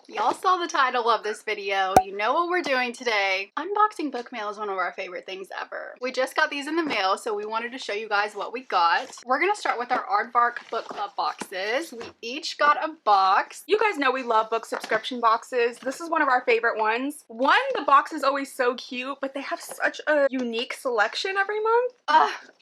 Y'all saw the title of this video. You know what we're doing today. Unboxing book mail is one of our favorite things ever. We just got these in the mail, so we wanted to show you guys what we got. We're gonna start with our Aardvark book club boxes. We each got a box. You guys know we love book subscription boxes. This is one of our favorite ones. One, the box is always so cute, but they have such a unique selection every month.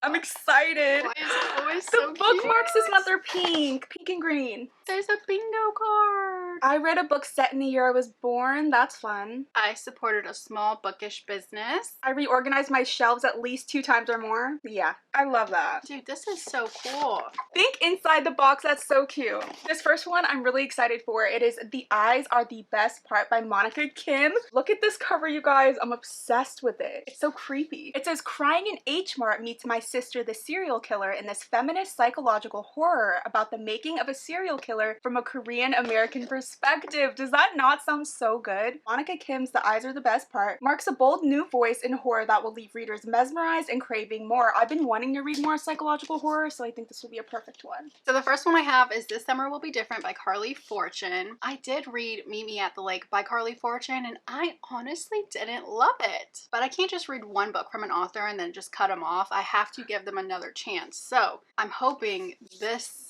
I'm excited. Why is it always The so bookmarks cute? this month are pink and green. There's a bingo card. I read a book set in the year I was born. That's fun. I supported a small bookish business. I reorganized my shelves at least 2 times or more. Yeah, I love that. Dude, this is so cool. Think inside the box. That's so cute. This first one I'm really excited for. It is The Eyes Are the Best Part by Monica Kim. Look at this cover, you guys. I'm obsessed with it. It's so creepy. It says, crying in H Mart meets my sister the serial killer in this feminist psychological horror about the making of a serial killer from a Korean American perspective. Does that not sound so good? Monica Kim's The Eyes Are the Best Part marks a bold new voice in horror that will leave readers mesmerized and craving more. I've been wanting to read more psychological horror, so I think this will be a perfect one. So the first one I have is This Summer Will Be Different by Carly Fortune. I did read Meet Me at the Lake by Carly Fortune, and I honestly didn't love it. But I can't just read one book from an author and then just cut them off. I have to give them another chance. So I'm hoping this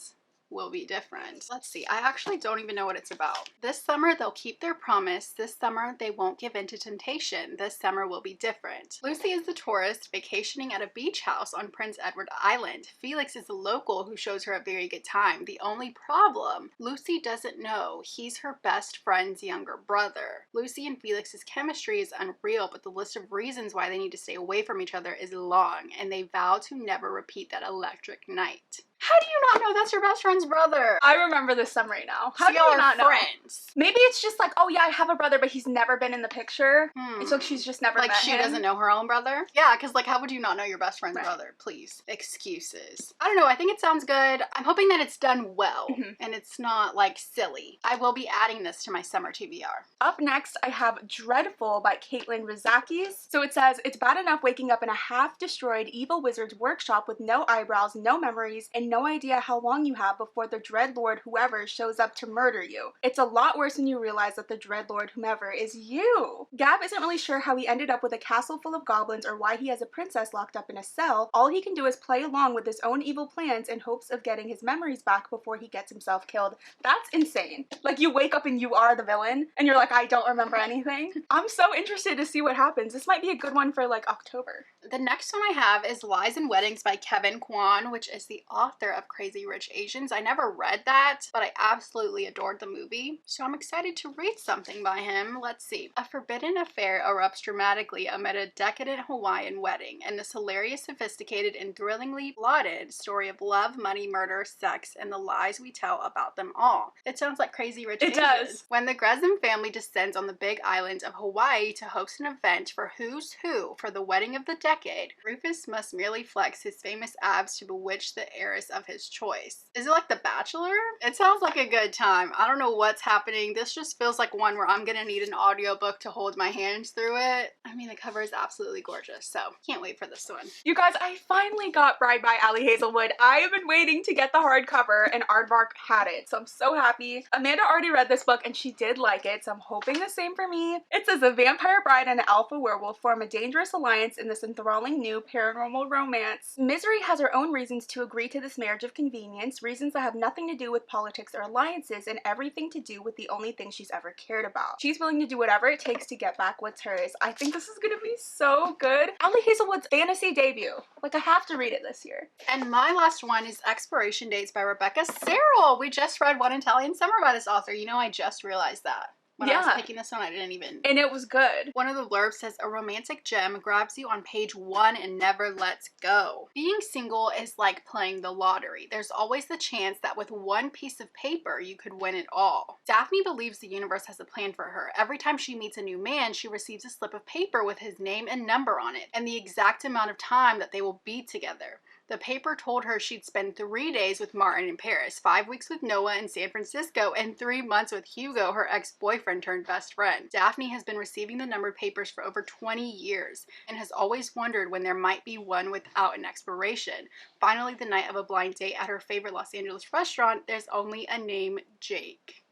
will be different. Let's see. I actually don't even know what it's about. This summer they'll keep their promise. This summer they won't give in to temptation. This summer will be different. Lucy is the tourist vacationing at a beach house on Prince Edward Island. Felix is the local who shows her a very good time. The only problem, Lucy doesn't know he's her best friend's younger brother. Lucy and Felix's chemistry is unreal, but the list of reasons why they need to stay away from each other is long, and they vow to never repeat that electric night. How do you not know that's your best friend's brother? I remember this summary now. How So do you y'all are not know? friends. Maybe it's just like, oh yeah, I have a brother, but he's never been in the picture. It's like she's just never Like met she him. doesn't know her own brother? Yeah, because like how would you not know your best friend's Right. brother? Please. Excuses. I don't know. I think it sounds good. I'm hoping that it's done well and it's not like silly. I will be adding this to my summer TBR. Up next, I have Dreadful by Caitlin Rizakis. So it says, it's bad enough waking up in a half-destroyed evil wizard's workshop with no eyebrows, no memories, and no idea how long you have before the Dreadlord whoever shows up to murder you. It's a lot worse when you realize that the Dreadlord whomever is you. Gab isn't really sure how he ended up with a castle full of goblins or why he has a princess locked up in a cell. All he can do is play along with his own evil plans in hopes of getting his memories back before he gets himself killed. That's insane. Like, you wake up and you are the villain and you're like, I don't remember anything. I'm so interested to see what happens. This might be a good one for like October. The next one I have is Lies and Weddings by Kevin Kwan, which is the author of Crazy Rich Asians. I never read that, but I absolutely adored the movie, so I'm excited to read something by him. Let's see. A forbidden affair erupts dramatically amid a decadent Hawaiian wedding, and this hilarious, sophisticated, and thrillingly plotted story of love, money, murder, sex, and the lies we tell about them all. It sounds like Crazy Rich Asians. It does. When the Gresham family descends on the big island of Hawaii to host an event for Who's Who for the wedding of the decade, Rufus must merely flex his famous abs to bewitch the heiress of his choice. Is it like The Bachelor? It sounds like a good time. I don't know what's happening. This just feels like one where I'm gonna need an audiobook to hold my hands through it. I mean, the cover is absolutely gorgeous, so can't wait for this one. You guys, I finally got Bride by Ali Hazelwood. I have been waiting to get the hardcover and Aardvark had it, so I'm so happy. Amanda already read this book and she did like it, so I'm hoping the same for me. It says a vampire bride and an alpha werewolf form a dangerous alliance in this enthralling new paranormal romance. Misery has her own reasons to agree to this marriage of convenience, reasons that have nothing to do with politics or alliances and everything to do with the only thing she's ever cared about. She's willing to do whatever it takes to get back what's hers. I think this is gonna be so good. Ali Hazelwood's fantasy debut. Like, I have to read it this year. And my last one is Expiration Dates by Rebecca Serrell. We just read One Italian Summer by this author. You know, I just realized that. When I was picking this one, I didn't even... And it was good. One of the blurbs says, a romantic gem grabs you on page 1 and never lets go. Being single is like playing the lottery. There's always the chance that with one piece of paper, you could win it all. Daphne believes the universe has a plan for her. Every time she meets a new man, she receives a slip of paper with his name and number on it, and the exact amount of time that they will be together. The paper told her she'd spend 3 days with Martin in Paris, 5 weeks with Noah in San Francisco, and 3 months with Hugo, her ex-boyfriend turned best friend. Daphne has been receiving the numbered papers for over 20 years and has always wondered when there might be one without an expiration. Finally, the night of a blind date at her favorite Los Angeles restaurant, there's only a name, Jake.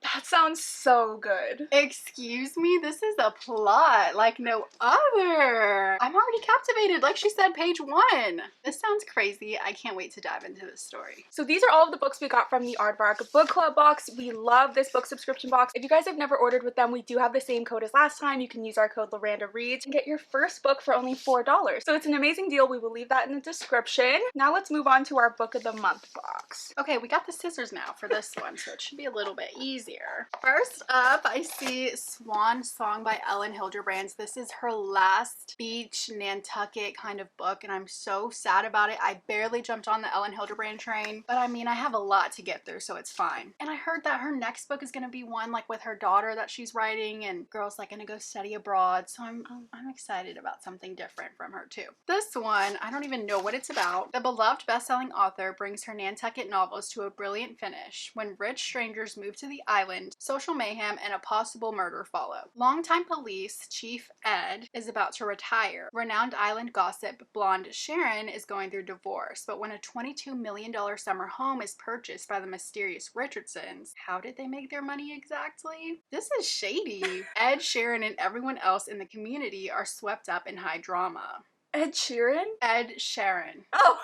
That sounds so good. Excuse me, this is a plot like no other. I'm already captivated, like she said, page 1. This sounds crazy. I can't wait to dive into this story. So these are all of the books we got from the Aardvark book club box. We love this book subscription box. If you guys have never ordered with them, we do have the same code as last time. You can use our code LaRandaReads and get your first book for only $4. So it's an amazing deal. We will leave that in the description. Now let's move on to our book of the month box. Okay, we got the scissors now for this one, so it should be a little bit easier. First up, I see Swan Song by Ellen Hildebrand. This is her last beach Nantucket kind of book, and I'm so sad about it. I barely jumped on the Ellen Hildebrand train, but I mean, I have a lot to get through, so it's fine. And I heard that her next book is going to be one like with her daughter that she's writing, and girl's like going to go study abroad, so I'm excited about something different from her too. This one, I don't even know what it's about. The beloved best-selling author brings her Nantucket novels to a brilliant finish. When rich strangers move to the island, social mayhem and a possible murder follow. Longtime police chief Ed is about to retire. Renowned island gossip blonde Sharon is going through divorce, but when a $22 million summer home is purchased by the mysterious Richardsons, how did they make their money exactly? This is shady. Ed, Sharon, and everyone else in the community are swept up in high drama. Ed Sheeran? Ed Sheeran. Oh!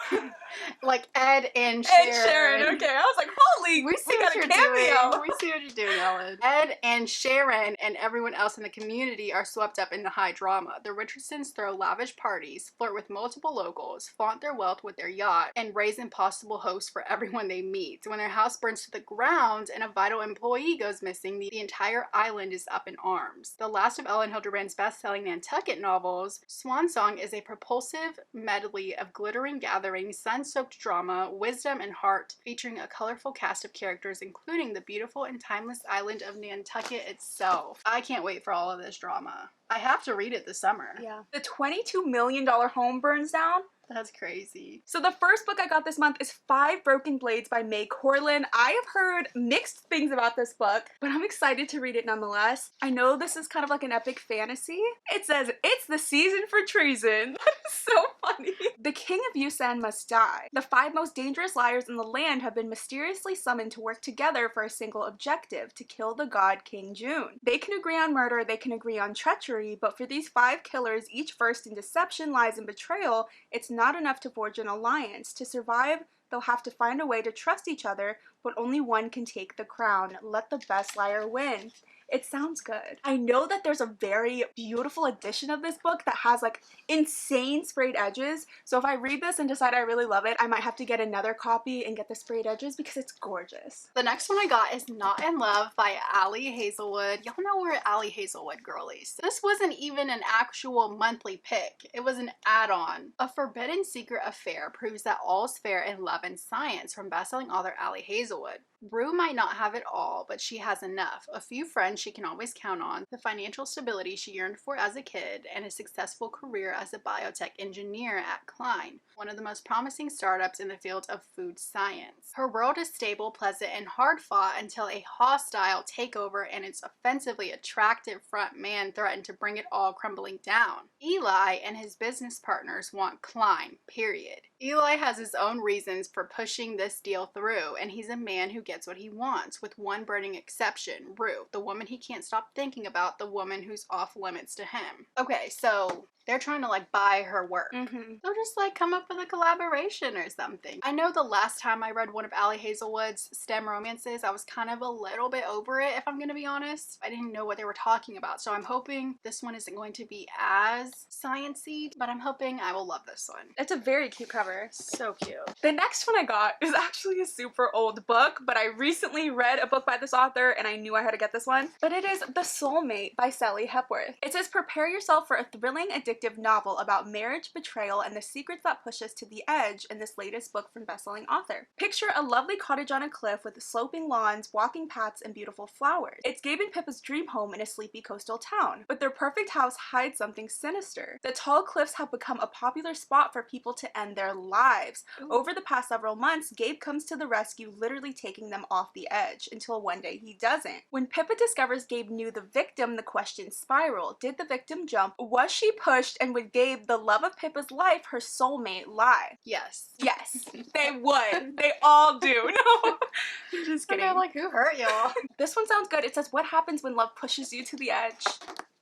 Like Ed and Sharon. Ed Sheeran, okay. I was like, holy, we got a cameo. Doing. We see what you're doing, Ellen. Ed and Sharon and everyone else in the community are swept up in the high drama. The Richardsons throw lavish parties, flirt with multiple locals, flaunt their wealth with their yacht, and raise impossible hopes for everyone they meet. When their house burns to the ground and a vital employee goes missing, the entire island is up in arms. The last of Ellen Hildebrand's best-selling Nantucket novels, Swan Song is a propulsive medley of glittering gatherings, sun-soaked drama, wisdom, and heart, featuring a colorful cast of characters, including the beautiful and timeless island of Nantucket itself. I can't wait for all of this drama. I have to read it this summer. Yeah. The $22 million home burns down. That's crazy. So the first book I got this month is Five Broken Blades by May Corlin. I have heard mixed things about this book, but I'm excited to read it nonetheless. I know this is kind of like an epic fantasy. It says, it's the season for treason. That is so funny. The king of Yusen must die. The 5 most dangerous liars in the land have been mysteriously summoned to work together for a single objective, to kill the god King June. They can agree on murder, they can agree on treachery, but for these 5 killers, each versed in deception, lies, and betrayal, it's not enough to forge an alliance. To survive, they'll have to find a way to trust each other, but only one can take the crown. Let the best liar win. It sounds good. I know that there's a very beautiful edition of this book that has like insane sprayed edges. So if I read this and decide I really love it, I might have to get another copy and get the sprayed edges because it's gorgeous. The next one I got is Not in Love by Allie Hazelwood. Y'all know we're Allie Hazelwood girlies. This wasn't even an actual monthly pick. It was an add-on. A forbidden secret affair proves that all's fair in love and science, from bestselling author Allie Hazelwood. Rue might not have it all, but she has enough. A few friends she can always count on, the financial stability she yearned for as a kid, and a successful career as a biotech engineer at Klein, one of the most promising startups in the field of food science. Her world is stable, pleasant, and hard-fought until a hostile takeover and its offensively attractive front man threaten to bring it all crumbling down. Eli and his business partners want Klein, period. Eli has his own reasons for pushing this deal through, and he's a man who gets what he wants, with one burning exception, Rue, the woman he can't stop thinking about, the woman who's off limits to him. Okay, so they're trying to like buy her work. They'll just like come up with a collaboration or something. I know the last time I read one of Allie Hazelwood's STEM romances, I was kind of a little bit over it, if I'm gonna be honest. I didn't know what they were talking about, so I'm hoping this one isn't going to be as sciencey, but I'm hoping I will love this one. It's a very cute cover. So cute. The next one I got is actually a super old book, but I recently read a book by this author and I knew I had to get this one. But it is The Soulmate by Sally Hepworth. It says, prepare yourself for a thrilling, addictive novel about marriage, betrayal, and the secrets that push us to the edge in this latest book from bestselling author. Picture a lovely cottage on a cliff with sloping lawns, walking paths, and beautiful flowers. It's Gabe and Pippa's dream home in a sleepy coastal town, but their perfect house hides something sinister. The tall cliffs have become a popular spot for people to end their lives. Ooh. Over the past several months, Gabe comes to the rescue, literally taking them off the edge, until one day he doesn't. When Pippa discovers Gabe knew the victim, the questions spiral. Did the victim jump? Was she pushed? pushed and would give the love of Pippa's life her soulmate lie? Yes. Yes, they would. They all do. No, I'm just And kidding. they're like, who hurt y'all? This one sounds good. It says, what happens when love pushes you to the edge?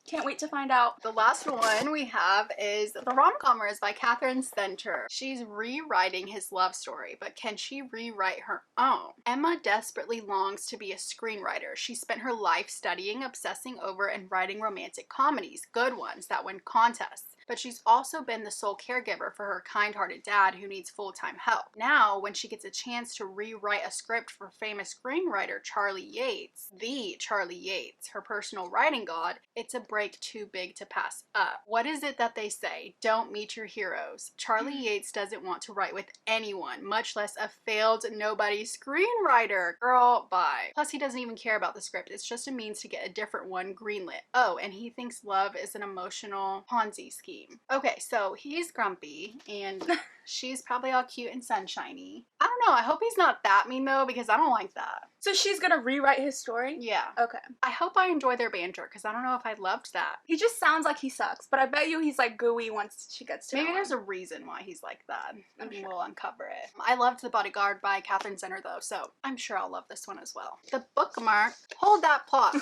Can't wait to find out. The last one we have is The Rom-Commers by Catherine Center. She's rewriting his love story, but can she rewrite her own? Emma desperately longs to be a screenwriter. She spent her life studying, obsessing over, and writing romantic comedies, good ones that win contests. But she's also been the sole caregiver for her kind-hearted dad who needs full-time help. Now, when she gets a chance to rewrite a script for famous screenwriter Charlie Yates, the Charlie Yates, her personal writing god, it's a break too big to pass up. What is it that they say? Don't meet your heroes. Charlie Yates doesn't want to write with anyone, much less a failed nobody screenwriter. Girl, bye. Plus, he doesn't even care about the script. It's just a means to get a different one greenlit. Oh, and he thinks love is an emotional Ponzi scheme. Okay, so he's grumpy and she's probably all cute and sunshiny. I don't know. I hope he's not that mean though, because I don't like that. So she's gonna rewrite his story? Yeah. Okay. I hope I enjoy their banter because I don't know if I loved that. He just sounds like he sucks, but I bet you he's like gooey once she gets to Maybe know there's him. a reason why he's like that. I'm And sure. we'll uncover it. I loved The Bodyguard by Catherine Center though, so I'm sure I'll love this one as well. The bookmark. Hold that plot.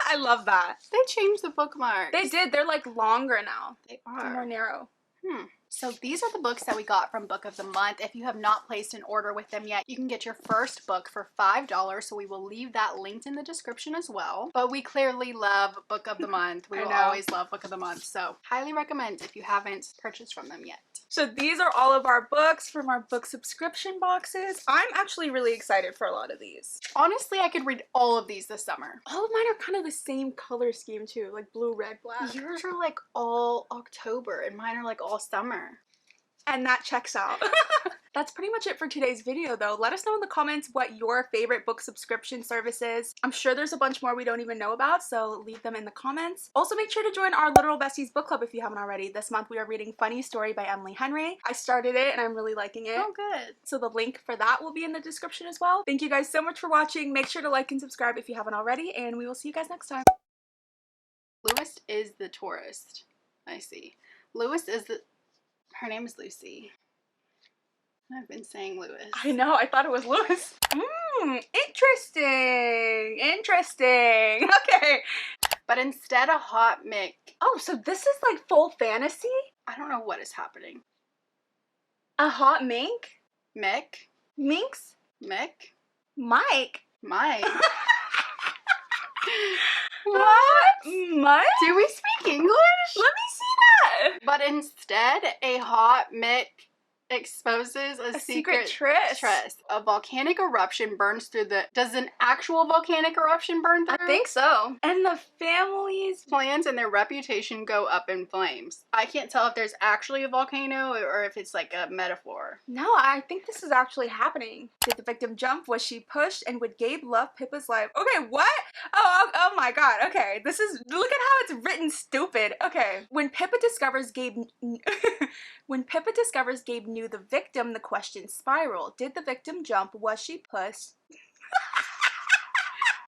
I love that. They changed the bookmarks. They did. They're like longer now. They They're more are. narrow. So these are the books that we got from Book of the Month. If you have not placed an order with them yet, you can get your first book for $5. So we will leave that linked in the description as well. But we clearly love Book of the Month. We I will know. always love Book of the Month. So highly recommend if you haven't purchased from them yet. So these are all of our books from our book subscription boxes. I'm actually really excited for a lot of these. Honestly, I could read all of these this summer. All of mine are kind of the same color scheme too, like blue, red, black. Yours are like all October and mine are like all summer. And that checks out. That's pretty much it for today's video though. Let us know in the comments what your favorite book subscription service is. I'm sure there's a bunch more we don't even know about, so leave them in the comments. Also make sure to join our Literal Besties book club if you haven't already. This month we are reading Funny Story by Emily Henry. I started it and I'm really liking it. Oh, good. So the link for that will be in the description as well. Thank you guys so much for watching. Make sure to like and subscribe if you haven't already, and we will see you guys next time. Lewis is the tourist. I see. Lewis is the... Her name is Lucy. I've been saying Lewis. I know, I thought it was Lewis. Interesting. Interesting. Okay. But instead a hot Mick. Oh, so this is like full fantasy? I don't know what is happening. A hot mink? Mick? Minx? Mick? Mike? Mike? What? Mike? Do we speak English? Let me see that. But instead, a hot Mick exposes a secret tryst. A volcanic eruption burns through the... Does an actual volcanic eruption burn through? I think so. And the family's... Plans and their reputation go up in flames. I can't tell if there's actually a volcano or if it's like a metaphor. No, I think this is actually happening. Did the victim jump? Was she pushed? And would Gabe love Pippa's life? Okay, what? Oh my god. Okay, this is... Look at how it's written stupid. Okay. When Pippa discovers Gabe... When Pippa discovers Gabe knew the victim, the question spiraled. Did the victim jump? Was she pushed?